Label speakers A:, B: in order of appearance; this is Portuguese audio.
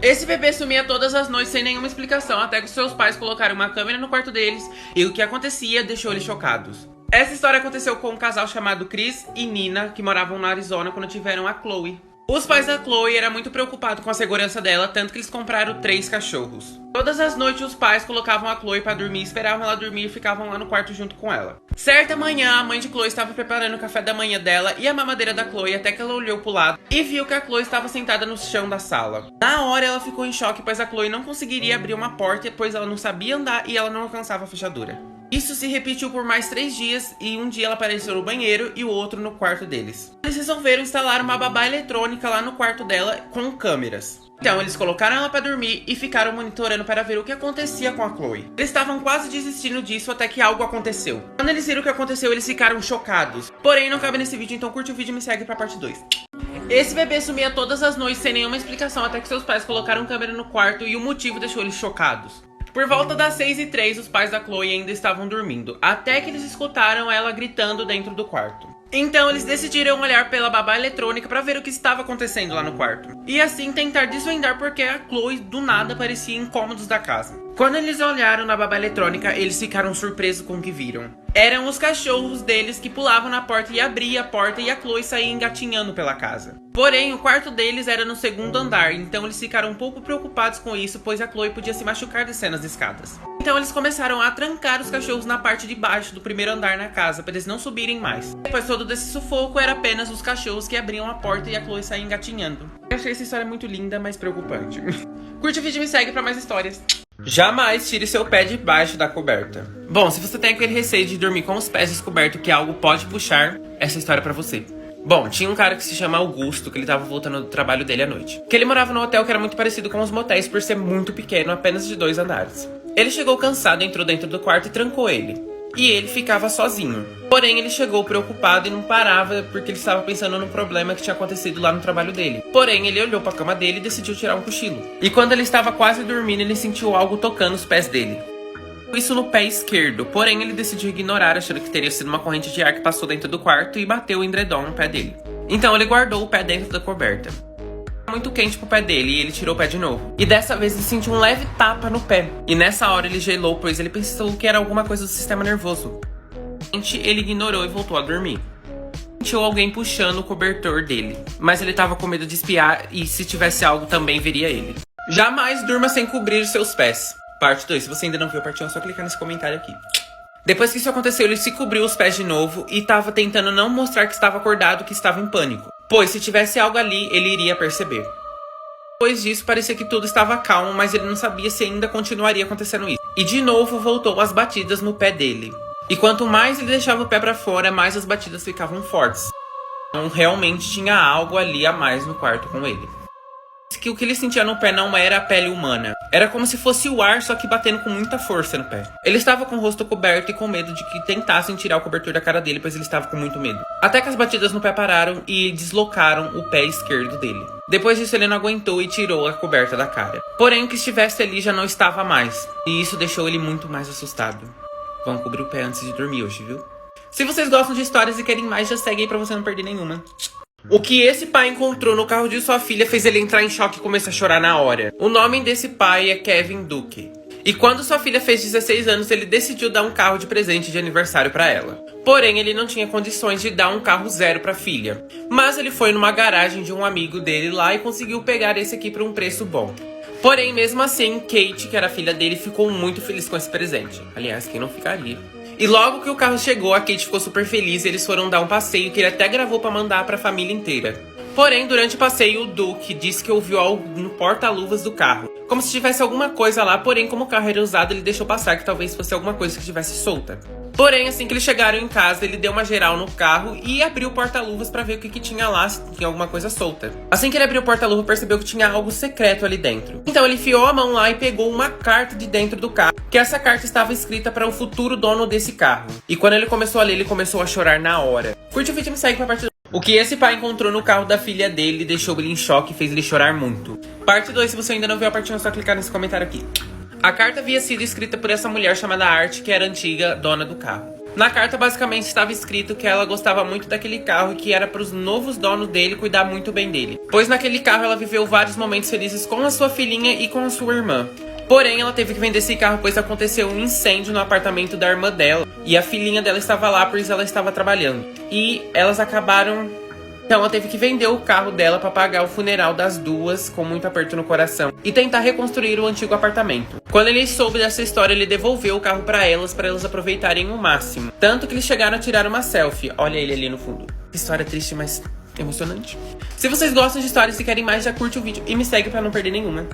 A: Esse bebê sumia todas as noites sem nenhuma explicação, até que seus pais colocaram uma câmera no quarto deles e o que acontecia deixou eles chocados. Essa história aconteceu com um casal chamado Chris e Nina, que moravam na Arizona quando tiveram a Chloe. Os pais da Chloe eram muito preocupados com a segurança dela, tanto que eles compraram 3 cachorros. Todas as noites os pais colocavam a Chloe pra dormir, esperavam ela dormir e ficavam lá no quarto junto com ela. Certa manhã, a mãe de Chloe estava preparando o café da manhã dela e a mamadeira da Chloe, até que ela olhou pro lado e viu que a Chloe estava sentada no chão da sala. Na hora ela ficou em choque, pois a Chloe não conseguiria abrir uma porta, pois ela não sabia andar e ela não alcançava a fechadura. Isso se repetiu por mais 3 dias e um dia ela apareceu no banheiro e o outro no quarto deles. Eles resolveram instalar uma babá eletrônica lá no quarto dela com câmeras. Então eles colocaram ela pra dormir e ficaram monitorando para ver o que acontecia com a Chloe. Eles estavam quase desistindo disso até que algo aconteceu. Quando eles viram o que aconteceu, eles ficaram chocados. Porém, não cabe nesse vídeo, então curte o vídeo e me segue pra parte 2. Esse bebê sumia todas as noites sem nenhuma explicação, até que seus pais colocaram câmera no quarto e o motivo deixou eles chocados. Por volta das 6h03, os pais da Chloe ainda estavam dormindo, até que eles escutaram ela gritando dentro do quarto. Então eles decidiram olhar pela babá eletrônica para ver o que estava acontecendo lá no quarto. E assim tentar desvendar porque a Chloe do nada aparecia em cômodos da casa. Quando eles olharam na babá eletrônica, eles ficaram surpresos com o que viram. Eram os cachorros deles que pulavam na porta e abriam a porta e a Chloe saía engatinhando pela casa. Porém, o quarto deles era no 2º andar, então eles ficaram um pouco preocupados com isso, pois a Chloe podia se machucar descendo as escadas. Então eles começaram a trancar os cachorros na parte de baixo do 1º andar na casa, para eles não subirem mais. Depois todo desse sufoco, era apenas os cachorros que abriam a porta e a Chloe saía engatinhando. Eu achei essa história muito linda, mas preocupante. Curte o vídeo e me segue para mais histórias. Jamais tire seu pé debaixo da coberta. Bom, se você tem aquele receio de dormir com os pés descobertos que algo pode puxar, essa história é pra você. Bom, tinha um cara que se chama Augusto, que ele tava voltando do trabalho dele à noite. Que ele morava num hotel que era muito parecido com os motéis por ser muito pequeno, apenas de 2 andares. Ele chegou cansado, entrou dentro do quarto e trancou ele. E ele ficava sozinho. Porém, ele chegou preocupado e não parava porque ele estava pensando no problema que tinha acontecido lá no trabalho dele. Porém, ele olhou para a cama dele e decidiu tirar um cochilo. E quando ele estava quase dormindo, ele sentiu algo tocando os pés dele. Isso no pé esquerdo, porém ele decidiu ignorar, achando que teria sido uma corrente de ar que passou dentro do quarto e bateu o edredom no pé dele. Então ele guardou o pé dentro da coberta. Muito quente pro pé dele e ele tirou o pé de novo. E dessa vez ele sentiu um leve tapa no pé. E nessa hora ele gelou, pois ele pensou que era alguma coisa do sistema nervoso. Ele ignorou e voltou a dormir. Sentiu alguém puxando o cobertor dele, mas ele tava com medo de espiar e se tivesse algo também veria ele. Jamais durma sem cobrir os seus pés. Parte 2. Se você ainda não viu a parte 1, é só clicar nesse comentário aqui. Depois que isso aconteceu, ele se cobriu os pés de novo e tava tentando não mostrar que estava acordado, que estava em pânico. Pois se tivesse algo ali, ele iria perceber. Depois disso, parecia que tudo estava calmo, mas ele não sabia se ainda continuaria acontecendo isso. E de novo voltou as batidas no pé dele. E quanto mais ele deixava o pé pra fora, mais as batidas ficavam fortes. Então realmente tinha algo ali a mais no quarto com ele. Que o que ele sentia no pé não era a pele humana. Era como se fosse o ar, só que batendo com muita força no pé. Ele estava com o rosto coberto e com medo de que tentassem tirar o cobertor da cara dele, pois ele estava com muito medo. Até que as batidas no pé pararam e deslocaram o pé esquerdo dele. Depois disso ele não aguentou e tirou a coberta da cara. Porém o que estivesse ali já não estava mais. E isso deixou ele muito mais assustado. Vamos cobrir o pé antes de dormir hoje, viu? Se vocês gostam de histórias e querem mais, já segue aí pra você não perder nenhuma. O que esse pai encontrou no carro de sua filha fez ele entrar em choque e começar a chorar na hora. O nome desse pai é Kevin Duke. E quando sua filha fez 16 anos, ele decidiu dar um carro de presente de aniversário pra ela. Porém, ele não tinha condições de dar um carro zero pra filha. Mas ele foi numa garagem de um amigo dele lá e conseguiu pegar esse aqui por um preço bom. Porém, mesmo assim, Kate, que era a filha dele, ficou muito feliz com esse presente. Aliás, quem não ficaria? E logo que o carro chegou, a Kate ficou super feliz e eles foram dar um passeio que ele até gravou pra mandar pra família inteira. Porém, durante o passeio, o Duke disse que ouviu algo no porta-luvas do carro. Como se tivesse alguma coisa lá, porém, como o carro era usado, ele deixou passar que talvez fosse alguma coisa que estivesse solta. Porém, assim que eles chegaram em casa, ele deu uma geral no carro e abriu o porta-luvas pra ver o que tinha lá, se tinha alguma coisa solta. Assim que ele abriu o porta-luvas, percebeu que tinha algo secreto ali dentro. Então ele enfiou a mão lá e pegou uma carta de dentro do carro, que essa carta estava escrita para o futuro dono desse carro. E quando ele começou a ler, ele começou a chorar na hora. Curte o vídeo e me segue pra parte 2. O que esse pai encontrou no carro da filha dele deixou ele em choque e fez ele chorar muito. Parte 2, se você ainda não viu a parte 1, é só clicar nesse comentário aqui. A carta havia sido escrita por essa mulher chamada Art, que era a antiga dona do carro. Na carta, basicamente, estava escrito que ela gostava muito daquele carro e que era para os novos donos dele cuidar muito bem dele. Pois naquele carro ela viveu vários momentos felizes com a sua filhinha e com a sua irmã. Porém, ela teve que vender esse carro, pois aconteceu um incêndio no apartamento da irmã dela. E a filhinha dela estava lá, pois ela estava trabalhando. E elas acabaram... Então ela teve que vender o carro dela para pagar o funeral das duas, com muito aperto no coração, e tentar reconstruir o antigo apartamento. Quando ele soube dessa história, ele devolveu o carro para elas aproveitarem o máximo. Tanto que eles chegaram a tirar uma selfie. Olha ele ali no fundo. História triste, mas emocionante. Se vocês gostam de histórias e querem mais, já curte o vídeo e me segue para não perder nenhuma.